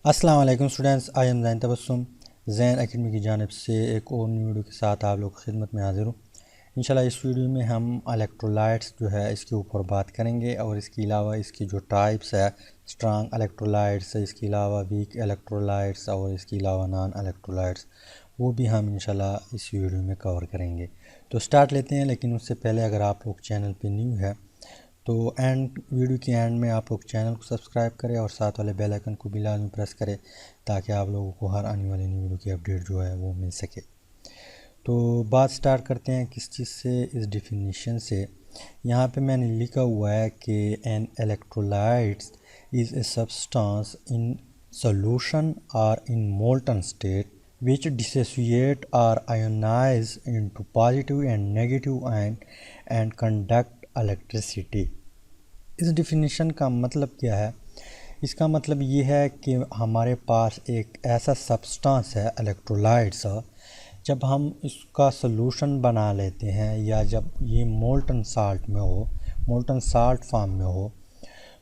अस्सलाम वालेकुम students, I am Zain Tabassum Zain academy की जानिब से एक और न्यू वीडियो के साथ आप लोग की खिदमत में हाज़िर हूँ। इंशाल्लाह इस वीडियो में हम इलेक्ट्रोलाइट्स जो है इसके ऊपर बात करेंगे और इसके अलावा इसकी जो टाइप्स है, स्ट्रांग इलेक्ट्रोलाइट्स, इसके अलावा वीक इलेक्ट्रोलाइट्स और इसके अलावा नॉन इलेक्ट्रोलाइट्स, वो भी हम इंशाल्लाह इस वीडियो में कवर करेंगे। तो स्टार्ट लेते हैं, लेकिन उससे पहले अगर आप लोग चैनल पर न्यू है तो वीडियो के एंड में आप लोग चैनल को सब्सक्राइब करें और साथ वाले बेल आइकन को भी लाजमी प्रेस करें ताकि आप लोगों को हर आने वाली न्यू वीडियो की अपडेट जो है वो मिल सके। तो बात स्टार्ट करते हैं किस चीज़ से, इस डिफिनीशन से। यहाँ पे मैंने लिखा हुआ है कि an electrolytes is a substance in solution or in molten state which dissociate or ionize into positive and negative ion and conduct electricity। इस डिफिनीशन का मतलब क्या है? इसका मतलब ये है कि हमारे पास एक ऐसा सब्सटेंस है इलेक्ट्रोलाइट्स, जब हम इसका सॉल्यूशन बना लेते हैं या जब ये मोल्टन साल्ट में हो, मोल्टन साल्ट फॉर्म में हो,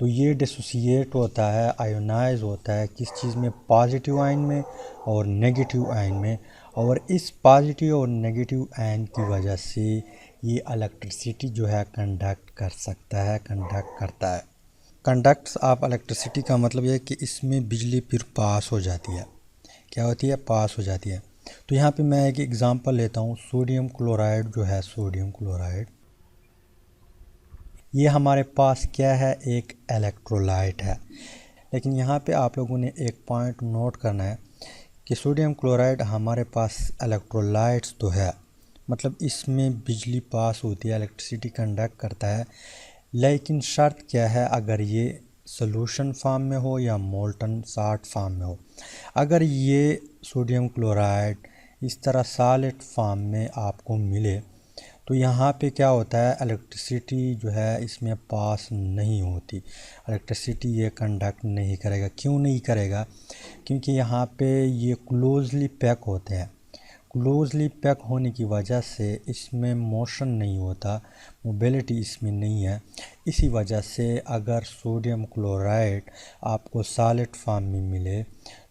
तो ये डिसोसिएट होता है, आयोनाइज होता है किस चीज़ में? पॉजिटिव आयन में और नेगेटिव आयन में। और इस पॉजिटिव और नेगेटिव आयन की वजह से ये इलेक्ट्रिसिटी जो है कंडक्ट कर सकता है, कंडक्ट करता है। कंडक्ट्स ऑफ इलेक्ट्रिसिटी का मतलब ये है कि इसमें बिजली फिर पास हो जाती है। क्या होती है? पास हो जाती है। तो यहाँ पे मैं एक एग्ज़ाम्पल लेता हूँ। सोडियम क्लोराइड जो है, सोडियम क्लोराइड, ये हमारे पास क्या है? एक इलेक्ट्रोलाइट है। लेकिन यहाँ पे आप लोगों ने एक पॉइंट नोट करना है कि सोडियम क्लोराइड हमारे पास इलेक्ट्रोलाइट्स तो है, मतलब इसमें बिजली पास होती है, इलेक्ट्रिसिटी कंडक्ट करता है, लेकिन शर्त क्या है? अगर ये सॉल्यूशन फॉर्म में हो या मोल्टन साल्ट फॉर्म में हो। अगर ये सोडियम क्लोराइड इस तरह सॉलिड फॉर्म में आपको मिले तो यहाँ पे क्या होता है? इलेक्ट्रिसिटी जो है इसमें पास नहीं होती, इलेक्ट्रिसिटी ये कंडक्ट नहीं करेगा। क्यों नहीं करेगा? क्योंकि यहाँ पे ये क्लोजली पैक होते हैं। क्लोजली पैक होने की वजह से इसमें मोशन नहीं होता, मोबिलिटी इसमें नहीं है। इसी वजह से अगर सोडियम क्लोराइड आपको सॉलिड फॉर्म में मिले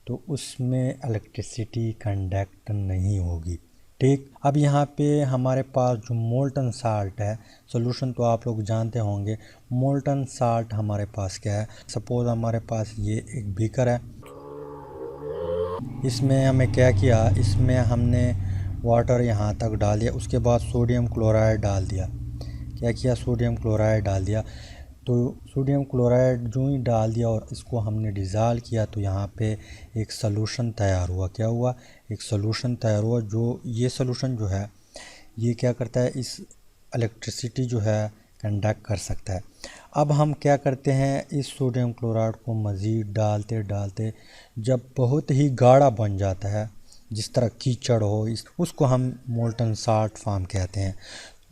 तो उसमें इलेक्ट्रिसिटी कंडक्ट नहीं होगी। ठीक, अब यहाँ पे हमारे पास जो मोल्टन साल्ट है, सॉल्यूशन तो आप लोग जानते होंगे। मोल्टन साल्ट हमारे पास क्या है? सपोज़ हमारे पास ये एक बीकर है, इसमें हमें क्या किया? इसमें हमने वाटर यहाँ तक डाल दिया, उसके बाद सोडियम क्लोराइड डाल दिया। क्या किया? सोडियम क्लोराइड डाल दिया। तो सोडियम क्लोराइड जो ही डाल दिया और इसको हमने डिज़ाल्व किया तो यहाँ पे एक सॉल्यूशन तैयार हुआ। क्या हुआ? एक सॉल्यूशन तैयार हुआ। जो ये सॉल्यूशन जो है ये क्या करता है? इस इलेक्ट्रिसिटी जो है कंडक्ट कर सकता है। अब हम क्या करते हैं? इस सोडियम क्लोराइड को मज़ीद डालते डालते जब बहुत ही गाढ़ा बन जाता है, जिस तरह कीचड़ हो, उसको हम मोल्टन साल्ट फॉर्म कहते हैं।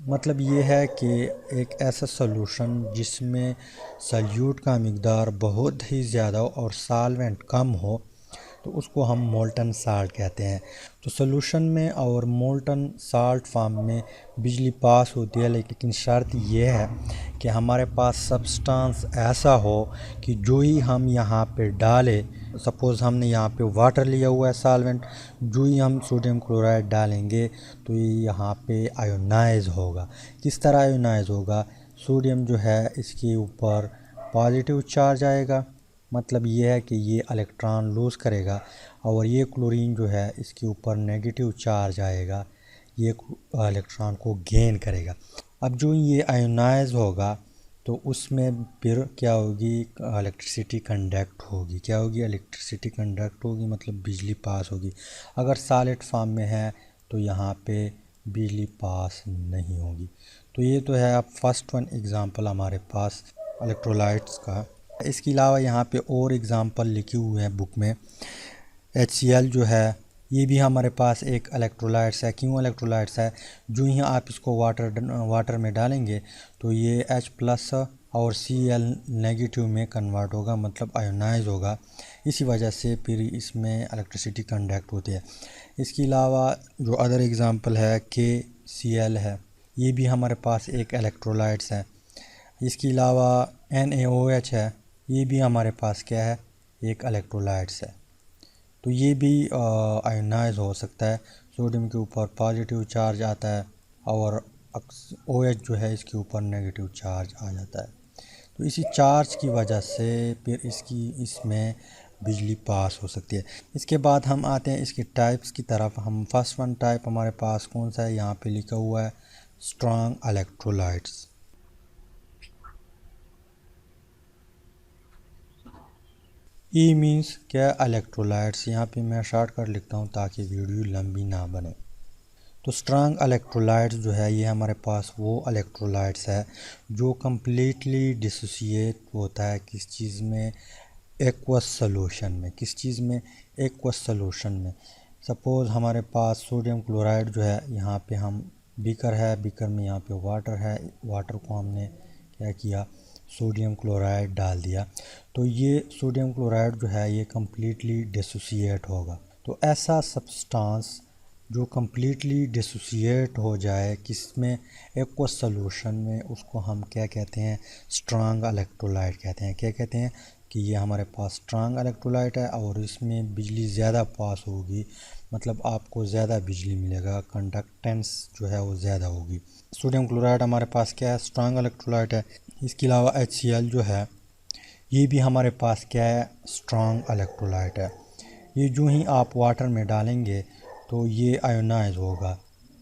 मतलब ये है कि एक ऐसा सॉल्यूशन जिसमें सल्यूट का मिक़दार बहुत ही ज़्यादा हो और सॉल्वेंट कम हो, तो उसको हम मोल्टन साल्ट कहते हैं। तो सॉल्यूशन में और मोल्टन साल्ट फॉर्म में बिजली पास होती है, लेकिन शर्त यह है कि हमारे पास सब्सटेंस ऐसा हो कि जो ही हम यहाँ पे डालें, सपोज़ हमने यहाँ पे वाटर लिया हुआ है सॉल्वेंट, जो ही हम सोडियम क्लोराइड डालेंगे तो ये यहाँ पे आयोनाइज होगा। किस तरह आयोनाइज होगा? सोडियम जो है इसके ऊपर पॉजिटिव चार्ज आएगा, मतलब ये है कि ये इलेक्ट्रॉन लूज़ करेगा, और ये क्लोरीन जो है इसके ऊपर नेगेटिव चार्ज आएगा, ये इलेक्ट्रॉन को गेन करेगा। अब जो ये आयोनाइज होगा तो उसमें फिर क्या होगी? इलेक्ट्रिसिटी कंडक्ट होगी। क्या होगी? इलेक्ट्रिसिटी कंडक्ट होगी, मतलब बिजली पास होगी। अगर सॉलिड फॉर्म में है तो यहाँ पे बिजली पास नहीं होगी। तो ये तो है अब फर्स्ट वन एग्ज़ाम्पल हमारे पास इलेक्ट्रोलाइट्स का। इसके अलावा यहाँ पे और एग्ज़ाम्पल लिखे हुए हैं बुक में। HCl जो है ये भी हमारे पास एक इलेक्ट्रोलाइट्स है। क्यों इलेक्ट्रोलाइट्स है? जो ही आप इसको वाटर में डालेंगे तो ये H+ और Cl नेगेटिव में कन्वर्ट होगा, मतलब आयोनाइज होगा। इसी वजह से फिर इसमें इलेक्ट्रिसिटी कंडक्ट होती है। इसके अलावा जो अदर एग्ज़ाम्पल है KCl है, ये भी हमारे पास एक इलेक्ट्रोलाइट्स है। इसके अलावा NaOH है, ये भी हमारे पास क्या है? एक इलेक्ट्रोलाइट्स है। तो ये भी आयोनाइज हो सकता है। सोडियम के ऊपर पॉजिटिव चार्ज आता है और OH जो है इसके ऊपर नेगेटिव चार्ज आ जाता है। तो इसी चार्ज की वजह से फिर इसमें बिजली पास हो सकती है। इसके बाद हम आते हैं इसके टाइप्स की तरफ। हम फर्स्ट वन टाइप हमारे पास कौन सा है, यहाँ पे लिखा हुआ है स्ट्रॉन्ग इलेक्ट्रोलाइट्स। ई मीन्स क्या, इलेक्ट्रोलाइट्स। यहाँ पे मैं शॉर्ट कर लिखता हूँ ताकि वीडियो लंबी ना बने। तो स्ट्रॉन्ग इलेक्ट्रोलाइट्स जो है ये हमारे पास वो इलेक्ट्रोलाइट्स है जो कम्प्लीटली डिसोसिएट होता है किस चीज़ में, एक्वस सॉल्यूशन में। किस चीज़ में, एक्वस सॉल्यूशन में। सपोज़ हमारे पास सोडियम क्लोराइड जो है, यहाँ पे हम बीकर है, बीकर में यहाँ पे वाटर है, वाटर को हमने क्या किया, सोडियम क्लोराइड डाल दिया। तो ये सोडियम क्लोराइड जो है ये कम्प्लीटली डिसोसिएट होगा। तो ऐसा सब्सटेंस जो कम्प्लीटली डिसोसिएट हो जाए किस में, एक्वस सॉल्यूशन में, उसको हम क्या कहते हैं, स्ट्रॉन्ग इलेक्ट्रोलाइट कहते हैं। क्या कहते हैं कि ये हमारे पास स्ट्रॉन्ग इलेक्ट्रोलाइट है और इसमें बिजली ज़्यादा पास होगी, मतलब आपको ज़्यादा बिजली मिलेगा, कंडक्टेंस जो है वो ज़्यादा होगी। सोडियम क्लोराइड हमारे पास क्या है, स्ट्रॉन्ग इलेक्ट्रोलाइट है। इसके अलावा HCl जो है ये भी हमारे पास क्या है, स्ट्रॉन्ग इलेक्ट्रोलाइट है। ये जो ही आप वाटर में डालेंगे तो ये आयोनाइज होगा,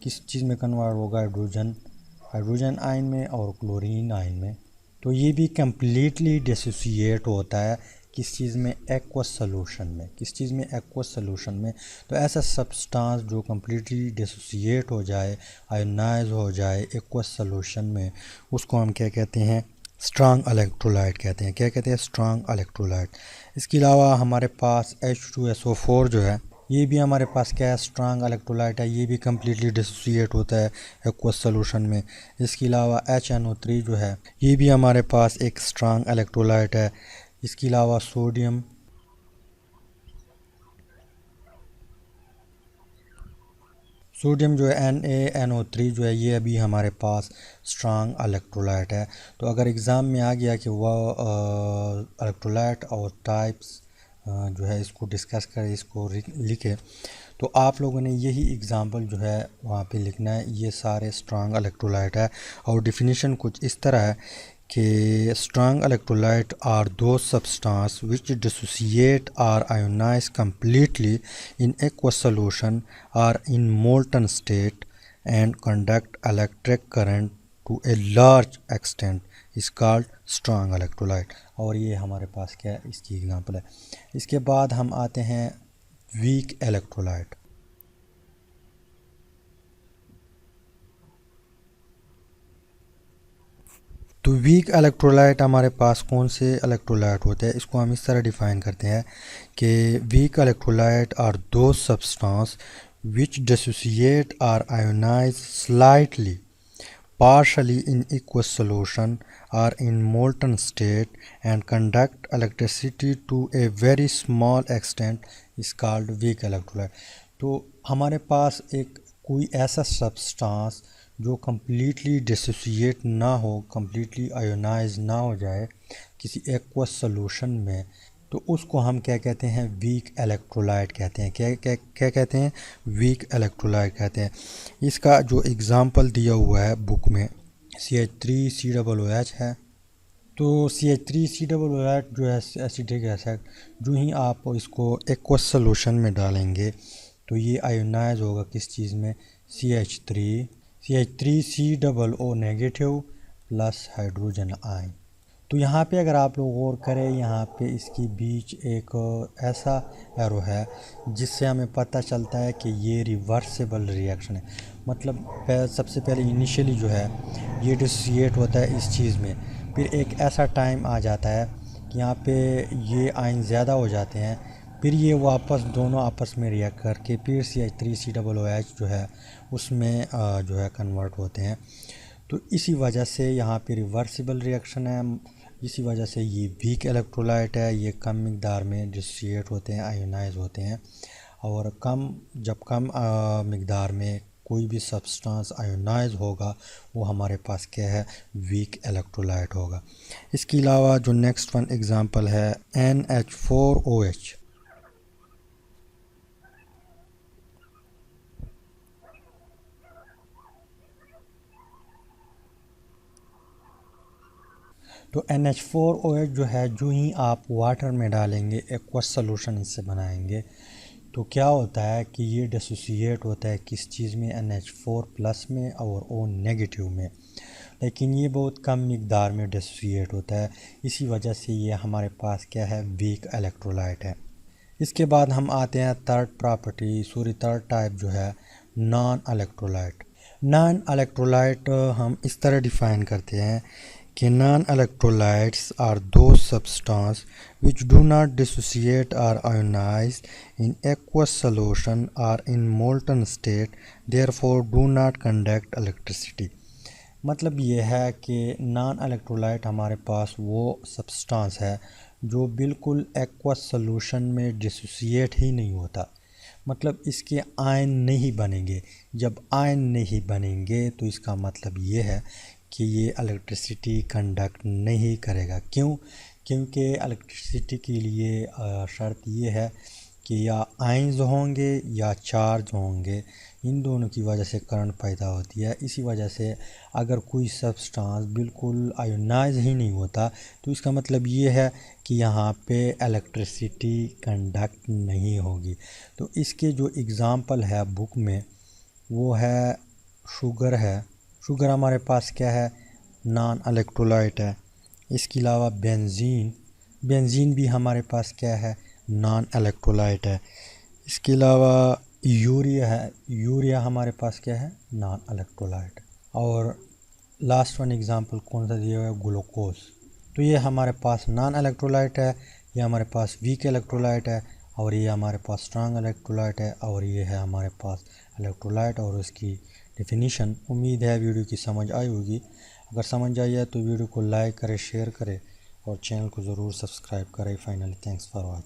किस चीज़ में कन्वर्ट होगा, हाइड्रोजन आयन में और क्लोरीन आयन में। तो ये भी कम्प्लीटली डिसोसिएट होता है किस चीज़ में, एक्वस सॉल्यूशन में। किस चीज़ में, एक्वस सॉल्यूशन में। तो ऐसा सब्सटेंस जो कम्प्लीटली डिसोसिएट हो जाए, आयोनाइज हो जाए एक्वस सॉल्यूशन में, उसको हम क्या कहते हैं, स्ट्रॉन्ग इलेक्ट्रोलाइट कहते हैं। क्या कहते हैं, स्ट्रॉन्ग इलेक्ट्रोलाइट। इसके अलावा हमारे पास H2SO4 जो है ये भी हमारे पास क्या है, स्ट्रॉन्ग इलेक्ट्रोलाइट है। ये भी कम्प्लीटली डिसोसिएट होता है एक्वस सॉल्यूशन में। इसके अलावा HNO3 जो है ये भी हमारे पास एक स्ट्रॉन्ग इलेक्ट्रोलाइट है। इसके अलावा सोडियम जो है NaNO3 जो है ये अभी हमारे पास स्ट्रॉन्ग इलेक्ट्रोलाइट है। तो अगर एग्ज़ाम में आ गया कि वह इलेक्ट्रोलाइट और टाइप्स जो है इसको डिस्कस करें, इसको लिखे, तो आप लोगों ने यही एग्ज़ाम्पल जो है वहाँ पे लिखना है। ये सारे स्ट्रॉन्ग इलेक्ट्रोलाइट है और डिफिनीशन कुछ इस तरह है कि strong electrolyte are those substance which dissociate or ionise completely in aqueous solution or in molten state and conduct electric current to a large extent is called strong electrolyte. और ये हमारे पास क्या है, इसकी एग्जांपल है। इसके बाद हम आते हैं वीक इलेक्ट्रोलाइट। तो वीक इलेक्ट्रोलाइट हमारे पास कौन से इलेक्ट्रोलाइट होते हैं, इसको हम इस तरह डिफ़ाइन करते हैं कि weak electrolyte are those substance which dissociate or ionise slightly partially in aqueous solution or in molten state and conduct electricity to a very small extent is called weak electrolyte। तो हमारे पास एक कोई ऐसा substance जो completely dissociate ना हो, completely ionise ना हो जाए किसी एक्वस सॉल्यूशन में, तो उसको हम क्या कहते हैं, वीक इलेक्ट्रोलाइट कहते हैं। क्या क्या क्या कहते हैं, वीक इलेक्ट्रोलाइट कहते हैं। इसका जो एग्ज़ाम्पल दिया हुआ है बुक में CH3COOH है। तो CH3COOH जो है एसिटिक एसिड, जो ही आप इसको एक्वस सॉल्यूशन में डालेंगे तो ये आयोनाइज होगा किस चीज़ में, CH3CO negative plus hydrogen ion. तो यहाँ पे अगर आप लोग गौर करें, यहाँ पे इसके बीच एक ऐसा एरो है जिससे हमें पता चलता है कि ये रिवर्सिबल रिएक्शन है। मतलब सबसे पहले इनिशियली जो है ये डिसोसिएट होता है इस चीज़ में, फिर एक ऐसा टाइम आ जाता है कि यहाँ पे ये आयन ज़्यादा हो जाते हैं, फिर ये वापस दोनों आपस में रिएक्ट करके फिर CH3COOH जो है उसमें जो है कन्वर्ट होते हैं। तो इसी वजह से यहाँ पे रिवर्सिबल रिएक्शन है। इसी वजह से ये वीक इलेक्ट्रोलाइट है। ये कम मिक़दार में डिसोसिएट होते हैं, आयोनाइज होते हैं। और जब कम मिक़दार में कोई भी सब्सटेंस आयोनाइज होगा वो हमारे पास क्या है, वीक इलेक्ट्रोलाइट होगा। इसके अलावा जो नेक्स्ट वन एग्ज़ाम्पल है NH4OH। तो NH4OH जो है, जो ही आप वाटर में डालेंगे, एक्वस सोल्यूशन इससे बनाएंगे, तो क्या होता है कि ये डिसोसिएट होता है किस चीज़ में, NH4+ में और O- में, लेकिन ये बहुत कम मिकदार में डिसोसिएट होता है। इसी वजह से ये हमारे पास क्या है, वीक इलेक्ट्रोलाइट है। इसके बाद हम आते हैं थर्ड प्रॉपर्टी, थर्ड टाइप जो है नॉन इलेक्ट्रोलाइट। नॉन इलेक्ट्रोलाइट हम इस तरह डिफ़ाइन करते हैं कि non electrolytes are those substance which do not dissociate or ionize in aqueous solution or in molten state, therefore do not conduct electricity। मतलब ये है कि नॉन इलेक्ट्रोलाइट हमारे पास वो सब्सटेंस है जो बिल्कुल एक्वस सॉल्यूशन में डिसोसिएट ही नहीं होता, मतलब इसके आयन नहीं बनेंगे। जब आयन नहीं बनेंगे तो इसका मतलब ये है कि ये इलेक्ट्रिसिटी कंडक्ट नहीं करेगा। क्यों? क्योंकि इलेक्ट्रिसिटी के लिए शर्त ये है कि या आयन्स होंगे या चार्ज होंगे, इन दोनों की वजह से करंट पैदा होती है। इसी वजह से अगर कोई सब्सटेंस बिल्कुल आयोनाइज ही नहीं होता तो इसका मतलब ये है कि यहाँ पे इलेक्ट्रिसिटी कंडक्ट नहीं होगी। तो इसके जो एग्ज़ाम्पल है बुक में वो है शुगर है। शुगर हमारे पास क्या है, नॉन इलेक्ट्रोलाइट है। इसके अलावा बेंजीन भी हमारे पास क्या है, नॉन इलेक्ट्रोलाइट है। इसके अलावा यूरिया हमारे पास क्या है, नॉन इलेक्ट्रोलाइट। और लास्ट वन एग्जांपल कौन सा दिया हुआ है, ग्लूकोज। तो ये हमारे पास नॉन इलेक्ट्रोलाइट है, ये हमारे पास वीक इलेक्ट्रोलाइट है, और ये हमारे पास स्ट्रांग इलेक्ट्रोलाइट है, और ये है हमारे पास इलेक्ट्रोलाइट और उसकी डेफिनीशन। उम्मीद है वीडियो की समझ आई होगी। अगर समझ आई है तो वीडियो को लाइक करें, शेयर करें और चैनल को ज़रूर सब्सक्राइब करें। Finally thanks for watching.